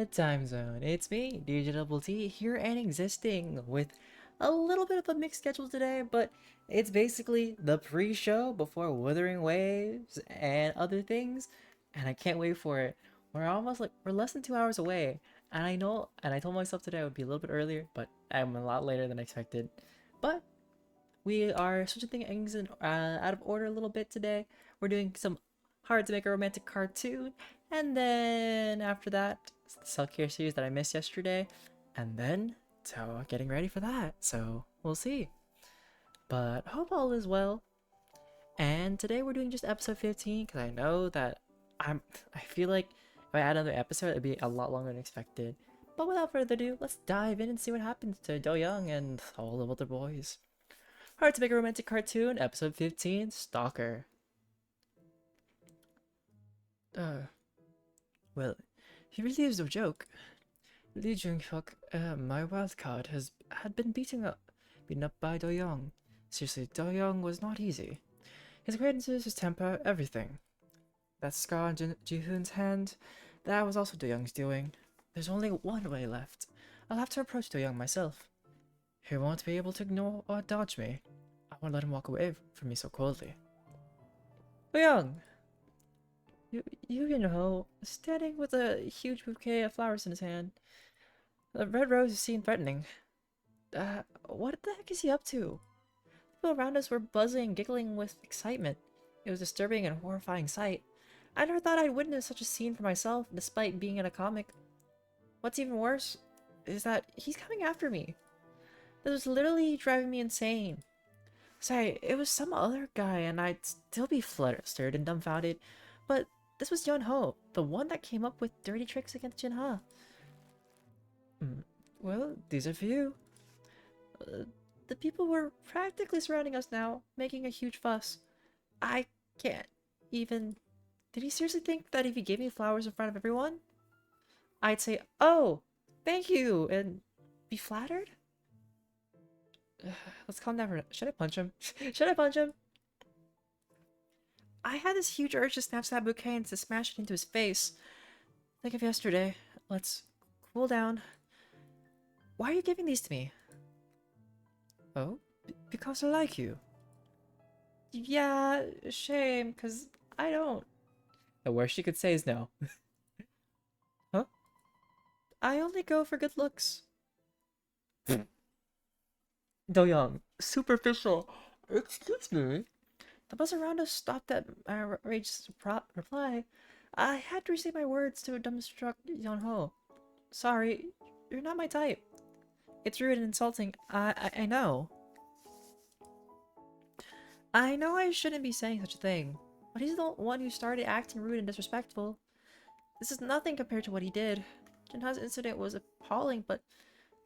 Good time zone. It's me, DjDoubleT, here and existing with a little bit of a mixed schedule today, but it's basically the pre-show before Wuthering Waves and other things, and I can't wait for it. We're less than 2 hours away, and I know, and I told myself today I would be a little bit earlier, but I'm a lot later than expected. But we are switching things out of order a little bit today. We're doing some hard to make a romantic cartoon, and then after that, the self-care series that I missed yesterday, and then so getting ready for that. So we'll see. But hope all is well. And today we're doing just episode 15 because I know that I feel like if I add another episode, it'd be a lot longer than expected. But without further ado, let's dive in and see what happens to Do Young and all the other boys. Hard to make a romantic cartoon, episode 15, Stalker. Uh, well, he really is no joke. Lee Jung-hyuk, my wildcard, had been beaten up by Do Young. Seriously, Do Young was not easy. His acquaintances, his temper, everything. That scar on Ji-hoon's hand, that was also Do Young's doing. There's only one way left. I'll have to approach Do Young myself. He won't be able to ignore or dodge me. I won't let him walk away from me so coldly. Do Young! You know, standing with a huge bouquet of flowers in his hand. The red rose seemed threatening. What the heck is he up to? People around us were buzzing, giggling with excitement. It was a disturbing and horrifying sight. I never thought I'd witness such a scene for myself, despite being in a comic. What's even worse is that he's coming after me. This was literally driving me insane. Sorry, it was some other guy and I'd still be flustered and dumbfounded, but this was Yeon-ho, the one that came up with dirty tricks against Jin-ha. Well, these are for you. The people were practically surrounding us now, making a huge fuss. I can't even... Did he seriously think that if he gave me flowers in front of everyone, I'd say, "Oh, thank you," and be flattered? Let's calm down for a minute. Should I punch him? Should I punch him? I had this huge urge to snatch that bouquet and to smash it into his face. Think of yesterday. Let's cool down. Why are you giving these to me? Oh? Because I like you. Yeah, shame, because I don't. The worst she could say is no. Huh? I only go for good looks. Do Young, superficial. Excuse me. The buzz around us stopped at my outrageous reply. I had to receive my words to dumbstruck Yeon-ho. Sorry, you're not my type. It's rude and insulting. I know. I know I shouldn't be saying such a thing, but he's the one who started acting rude and disrespectful. This is nothing compared to what he did. Jinha's incident was appalling, but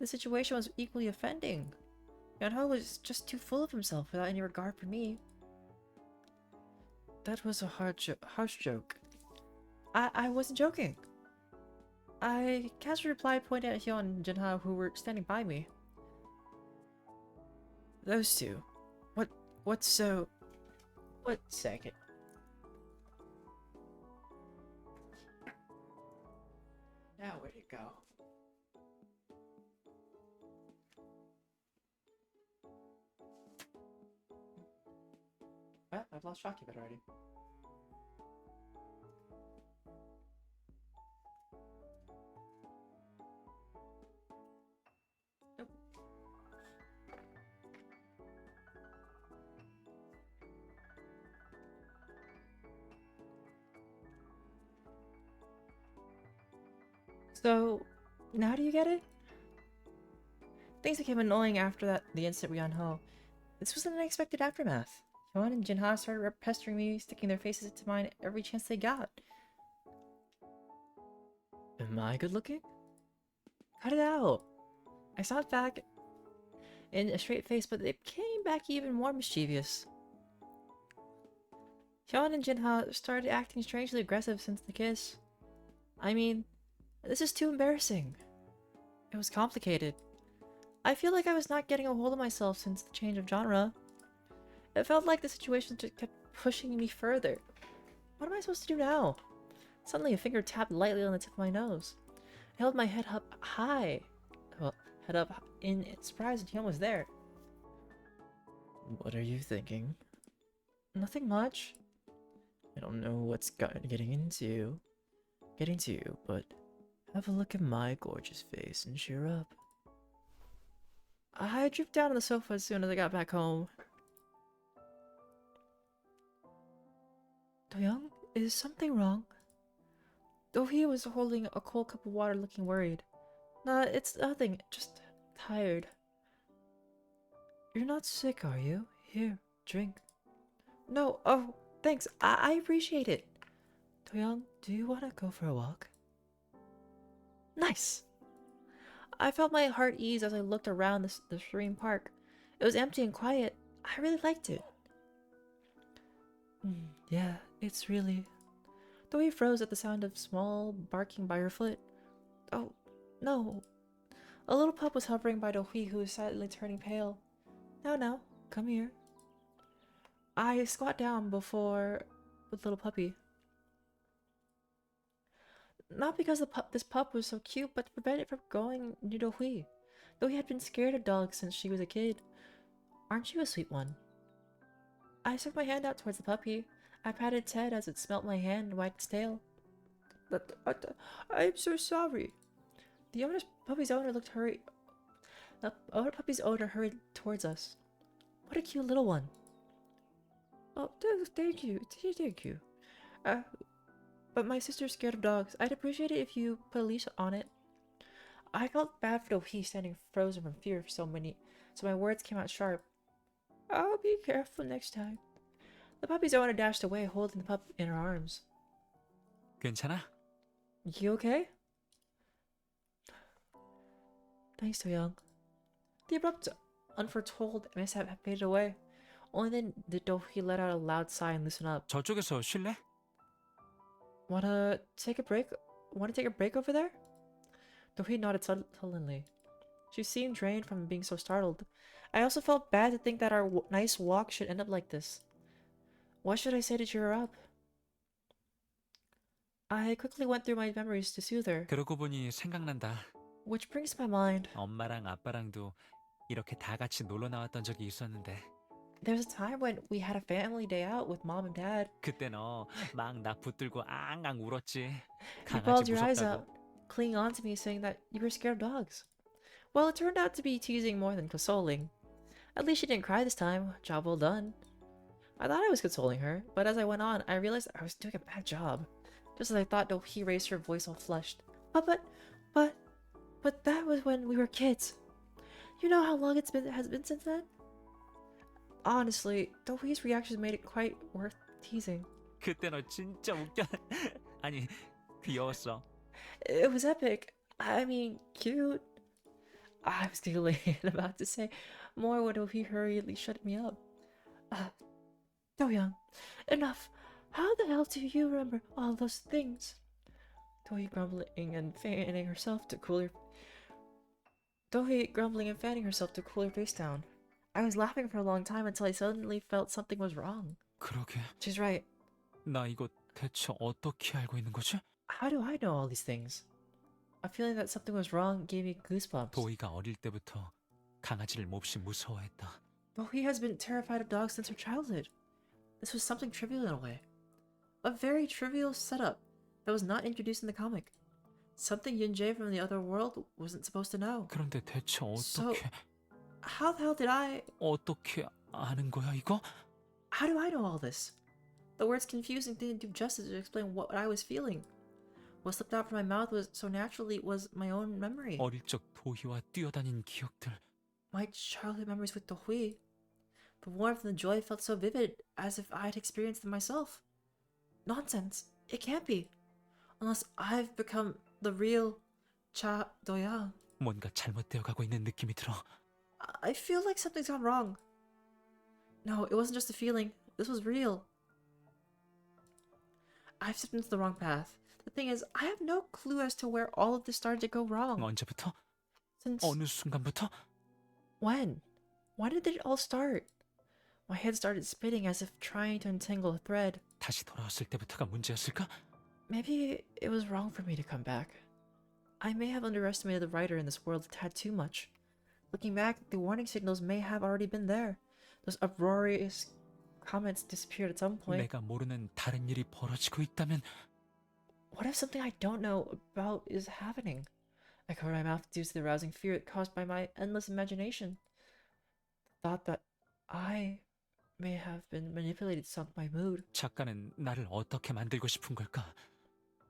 the situation was equally offending. Yeon-ho was just too full of himself without any regard for me. That was a harsh joke. I wasn't joking. I casually replied, pointing at Hyun and Jinha, who were standing by me. Those two. What's so... What second? Now where'd it go? Well, I've lost track of it already. Nope. So, now do you get it? Things became annoying after the incident with Yeon-ho. This was an unexpected aftermath. Hyun and Jinha started pestering me, sticking their faces into mine every chance they got. Am I good looking? Cut it out! I saw it back in a straight face, but it came back even more mischievous. Hyun and Jinha started acting strangely aggressive since the kiss. I mean, this is too embarrassing. It was complicated. I feel like I was not getting a hold of myself since the change of genre. It felt like the situation just kept pushing me further. What am I supposed to do now? Suddenly a finger tapped lightly on the tip of my nose. I held my head up high. Well, head up in surprise and Young was there. What are you thinking? Nothing much. I don't know what's getting to you, but have a look at my gorgeous face and cheer up. I drooped down on the sofa as soon as I got back home. Do-young, is something wrong? Do-hee was holding a cold cup of water looking worried. Nah, it's nothing, just tired. You're not sick, are you? Here, drink. No, oh, thanks, I appreciate it. Do-young, do you want to go for a walk? Nice! I felt my heart ease as I looked around the serene park. It was empty and quiet. I really liked it. Yeah, it's really... Do-hee froze at the sound of small barking by her foot. Oh, no. A little pup was hovering by Do-hee, who was silently turning pale. Now, come here. I squat down before the little puppy. Not because this pup was so cute, but to prevent it from going near Do-hee. Do-hee had been scared of dogs since she was a kid. Aren't you a sweet one? I stuck my hand out towards the puppy. I patted its head as it smelt my hand and wagged its tail. I'm so sorry. The puppy's owner looked hurried. The other puppy's owner hurried towards us. What a cute little one. Oh, thank you. Thank you. But my sister's scared of dogs. I'd appreciate it if you put a leash on it. I felt bad for Do-hee standing frozen from fear so my words came out sharp. I'll be careful next time. The puppy's owner dashed away, holding the pup in her arms. 괜찮아? You okay? Thanks, Do-young. The abrupt, unforetold mishap had faded away. Only then did Do-hee let out a loud sigh and loosen up. 저쪽에서 쉴래? Wanna take a break over there? Do-hee nodded sullenly. She seemed drained from being so startled. I also felt bad to think that our nice walk should end up like this. What should I say to cheer her up? I quickly went through my memories to soothe her. 그러고 보니 생각난다. Which brings to my mind. 엄마랑 아빠랑도 이렇게 다 같이 놀러 나왔던 적이 있었는데. There was a time when we had a family day out with mom and dad. 그때 너 막 나 붙들고 앙앙 울었지. You bawled your eyes out, clinging on to me, saying that you were scared of dogs. Well, it turned out to be teasing more than consoling. At least she didn't cry this time. Job well done. I thought I was consoling her, but as I went on, I realized I was doing a bad job. Just as I thought, Do-hee raised her voice all flushed. But that was when we were kids. You know how long has been since then? Honestly, Do-hee's reaction made it quite worth teasing. 그때 너 진짜 웃겨. 아니, 귀여웠어. It was epic. I mean, cute. I was giggling and about to say more when Do-hee hurriedly shut me up. Do-young, enough. How the hell do you remember all those things? Do-hee grumbling and fanning herself to cool her face down. I was laughing for a long time until I suddenly felt something was wrong. 그러게. She's right. 나 이거 대체 어떻게 알고 있는 거지? How do I know all these things? A feeling that something was wrong gave me goosebumps. 도희가 어릴 때부터 강아지를 몹시 무서워했다. Do-hee has been terrified of dogs since her childhood. This was something trivial in a way. A very trivial setup that was not introduced in the comic. Something Yunjae from the other world wasn't supposed to know. 그런데 대체 어떻게... So, how the hell did I... 어떻게 아는 거야 이거? How do I know all this? The words confusing didn't do justice to explain what I was feeling. What slipped out from my mouth was so naturally was my own memory. 어릴 적 도희와 뛰어다닌 기억들. My childhood memories with Do-hee. The warmth and the joy felt so vivid, as if I had experienced them myself. Nonsense. It can't be. Unless I've become the real Cha Do-young. 뭔가 잘못되어 가고 있는 느낌이 들어. I feel like something's gone wrong. No, it wasn't just a feeling. This was real. I've stepped into the wrong path. The thing is, I have no clue as to where all of this started to go wrong. 언제부터? Since... 어느 순간부터? When? Why did it all start? My head started spinning as if trying to untangle a thread. 다시 돌아왔을 때부터가 문제였을까? Maybe it was wrong for me to come back. I may have underestimated the writer in this world a tad too much. Looking back, the warning signals may have already been there. Those uproarious comments disappeared at some point. 내가 모르는 다른 일이 벌어지고 있다면 What if something I don't know about is happening? I covered my mouth due to the rousing fear caused by my endless imagination. The thought that I may have been manipulated sunk my mood. 작가는 나를 어떻게 만들고 싶은 걸까?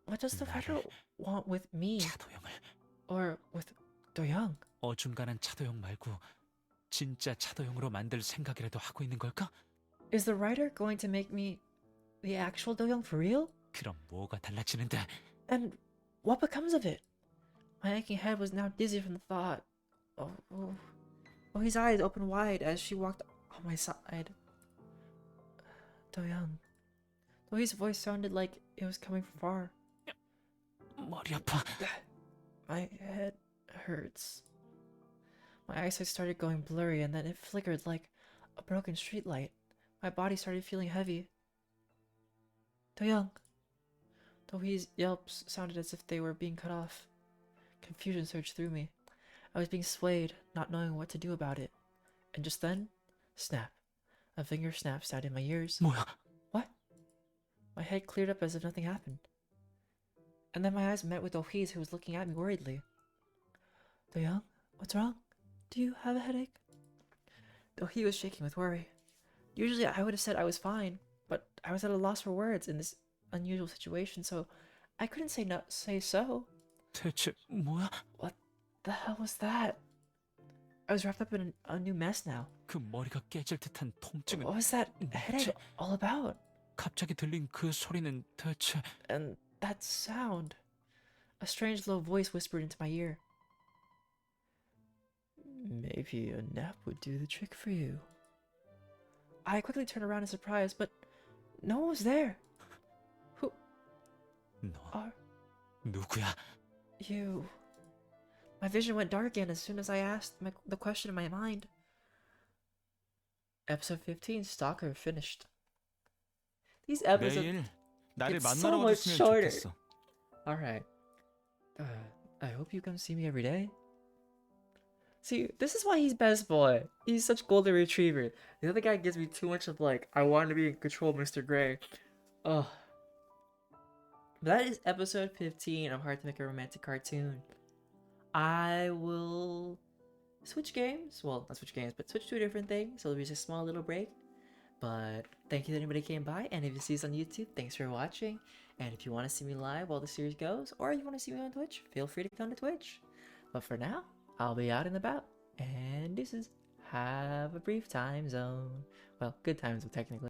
What does the writer want with me? 차도영을 Or with Do-young? 어중간한 차도영 말고 진짜 차도영으로 만들 생각이라도 하고 있는 걸까? Is the writer going to make me the actual Do-young for real? 그럼 뭐가 달라지는데? And what becomes of it? My aching head was now dizzy from the thought. His eyes opened wide as she walked on my side. Do-young. His voice sounded like it was coming from far. 머리 아파. My head hurts. My eyesight started going blurry and then it flickered like a broken streetlight. My body started feeling heavy. Do-young. His yelps sounded as if they were being cut off. Confusion surged through me. I was being swayed, not knowing what to do about it. And just then, snap. A finger snap sounded in my ears. 뭐야? What? My head cleared up as if nothing happened. And then my eyes met with Dohee's, who was looking at me worriedly. Do-young, what's wrong? Do you have a headache? Dohee was shaking with worry. Usually I would have said I was fine, but I was at a loss for words in this unusual situation, so I couldn't say so. 대체 뭐야? What the hell was that? I was wrapped up in a new mess now. 그 머리가 깨질 듯한 통증은 What was that headache all about? 갑자기 들린 그 소리는 대체 And that sound. A strange low voice whispered into my ear. Maybe a nap would do the trick for you. I quickly turned around in surprise, but no one was there. Who 너 are 누구야? you? My vision went dark again as soon as I asked the question in my mind. Episode 15, Stalker, finished. These episodes 내일 나를 get so 만나러 much 와줬으면 shorter. 좋겠어. Alright. I hope you come see me every day. See, this is why he's best boy. He's such golden retriever. The other guy gives me too much of like, I want to be in control of Mr. Gray. Ugh. That is episode 15 of Hard to Make a Romantic Cartoon. I will switch games. Well, not switch games, but switch to a different thing. So it'll be just a small little break. But thank you that anybody came by. And if you see this on YouTube, thanks for watching. And if you want to see me live while the series goes, or you want to see me on Twitch, feel free to come to Twitch. But for now, I'll be out and about. And deuces. Have a brief time zone. Well, good time zone technically.